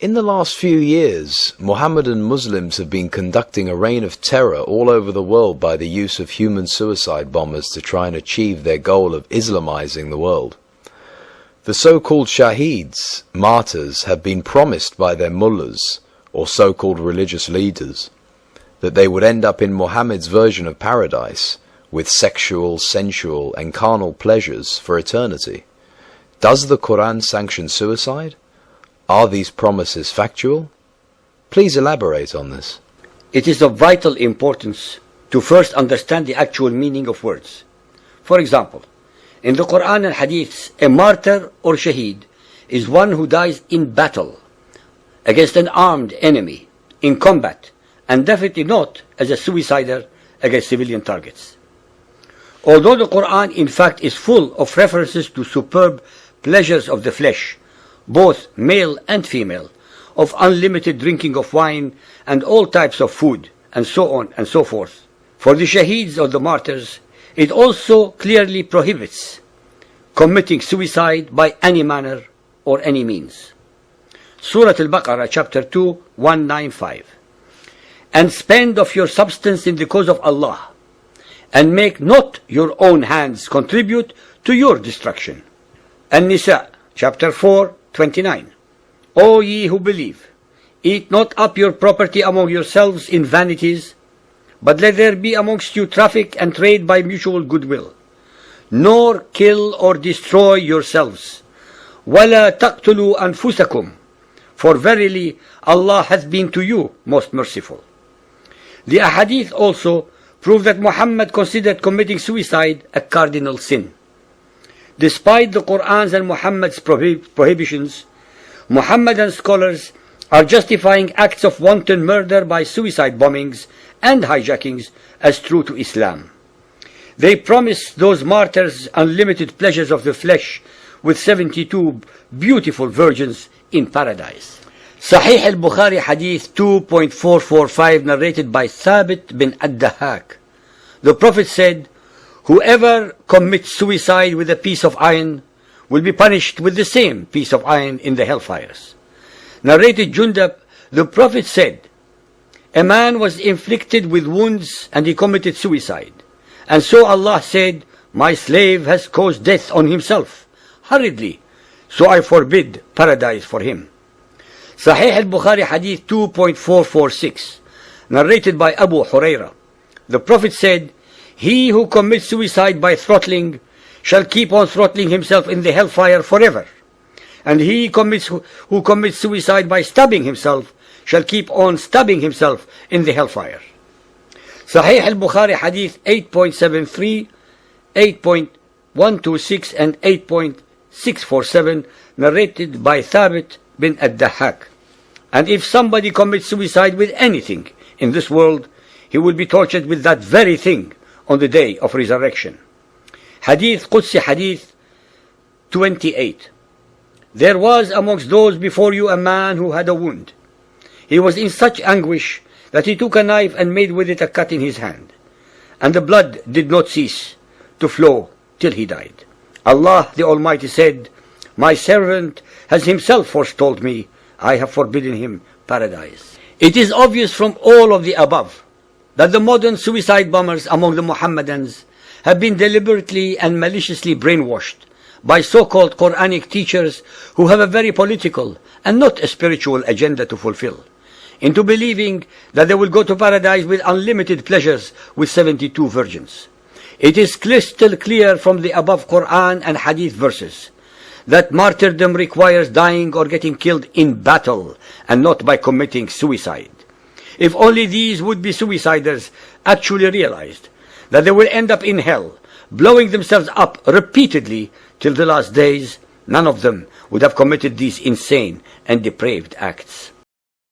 In the last few years, Mohammedan Muslims have been conducting a reign of terror all over the world by the use of human suicide bombers to try and achieve their goal of Islamizing the world. The so-called shaheeds, martyrs, have been promised by their mullahs, or so-called religious leaders, that they would end up in Muhammad's version of paradise, with sexual, sensual, and carnal pleasures for eternity. Does the Quran sanction suicide? Are these promises factual? Please elaborate on this. It is of vital importance to first understand the actual meaning of words. For example, in the Quran and Hadiths, a martyr or shaheed is one who dies in battle against an armed enemy, in combat, and definitely not as a suicider against civilian targets. Although the Quran in fact is full of references to superb pleasures of the flesh, both male and female, of unlimited drinking of wine and all types of food, and so on and so forth, for the shaheeds or the martyrs, it also clearly prohibits committing suicide by any manner or any means. Surah Al-Baqarah, chapter 2, 195. And spend of your substance in the cause of Allah, and make not your own hands contribute to your destruction. An-Nisa, chapter 4, 29. O ye who believe, eat not up your property among yourselves in vanities, but let there be amongst you traffic and trade by mutual goodwill. Nor kill or destroy yourselves. وَلَا تَقْتُلُوا أَنفُسَكُمْ. For verily Allah hath been to you most merciful. The ahadith also prove that Muhammad considered committing suicide a cardinal sin. Despite the Quran's and Muhammad's prohibitions, Muhammadan scholars are justifying acts of wanton murder by suicide bombings and hijackings as true to Islam. They promise those martyrs unlimited pleasures of the flesh with 72 beautiful virgins in paradise. Sahih al-Bukhari Hadith 2.445, narrated by Thabit bin ad-Dahhak. The Prophet said, whoever commits suicide with a piece of iron will be punished with the same piece of iron in the hellfires. Narrated Jundab, the Prophet said, a man was inflicted with wounds and he committed suicide. And so Allah said, my slave has caused death on himself, hurriedly, so I forbid paradise for him. Sahih al-Bukhari Hadith 2.446, narrated by Abu Huraira. The Prophet said, he who commits suicide by throttling shall keep on throttling himself in the hellfire forever. And he who commits suicide by stabbing himself shall keep on stabbing himself in the hellfire. Sahih al-Bukhari Hadith 8.73, 8.126 and 8.647, narrated by Thabit bin ad-Dahhak. And if somebody commits suicide with anything in this world, he will be tortured with that very thing on the day of resurrection. Hadith Qudsi Hadith 28. There was amongst those before you a man who had a wound. He was in such anguish that he took a knife and made with it a cut in his hand. And the blood did not cease to flow till he died. Allah the Almighty said, my servant has himself foretold me, I have forbidden him paradise. It is obvious from all of the above that the modern suicide bombers among the Mohammedans have been deliberately and maliciously brainwashed by so-called Quranic teachers who have a very political and not a spiritual agenda to fulfill, into believing that they will go to paradise with unlimited pleasures with 72 virgins. It is crystal clear from the above Quran and Hadith verses that martyrdom requires dying or getting killed in battle and not by committing suicide. If only these would-be suiciders actually realized that they will end up in hell, blowing themselves up repeatedly till the last days, none of them would have committed these insane and depraved acts.